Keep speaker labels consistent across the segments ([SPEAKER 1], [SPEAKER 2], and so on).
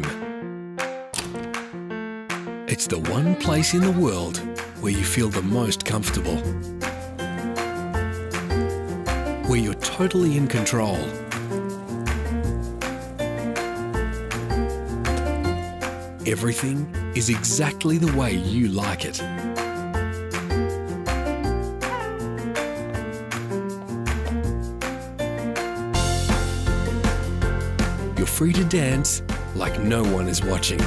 [SPEAKER 1] home. It's the one place in the world where you feel the most comfortable, where you're totally in control. Everything is exactly the way you like it. You're free to dance like no one is watching.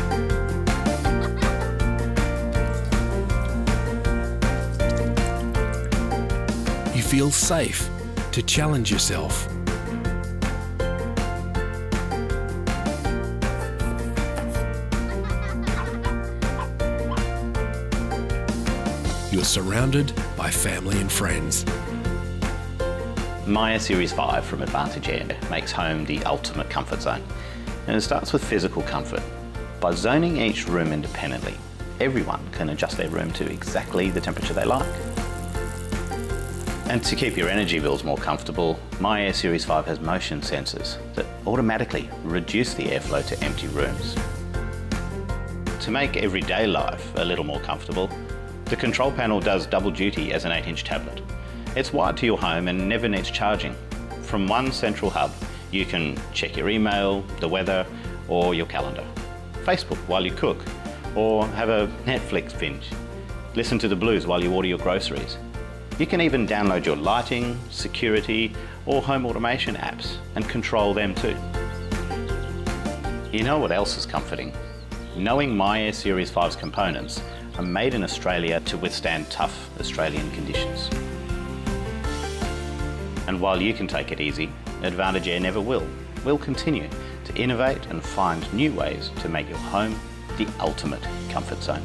[SPEAKER 1] You feel safe to challenge yourself. You're surrounded by family and friends.
[SPEAKER 2] My Air Series 5 from Advantage Air makes home the ultimate comfort zone. And it starts with physical comfort. By zoning each room independently, everyone can adjust their room to exactly the temperature they like. And to keep your energy bills more comfortable, My Air Series 5 has motion sensors that automatically reduce the airflow to empty rooms. To make everyday life a little more comfortable, the control panel does double duty as an 8-inch tablet. It's wired to your home and never needs charging. From one central hub, you can check your email, the weather, or your calendar, Facebook while you cook, or have a Netflix binge, listen to the blues while you order your groceries. You can even download your lighting, security, or home automation apps and control them too. You know what else is comforting? Knowing My Air Series 5's components are made in Australia to withstand tough Australian conditions. And while you can take it easy, Advantage Air never will. We'll continue to innovate and find new ways to make your home the ultimate comfort zone.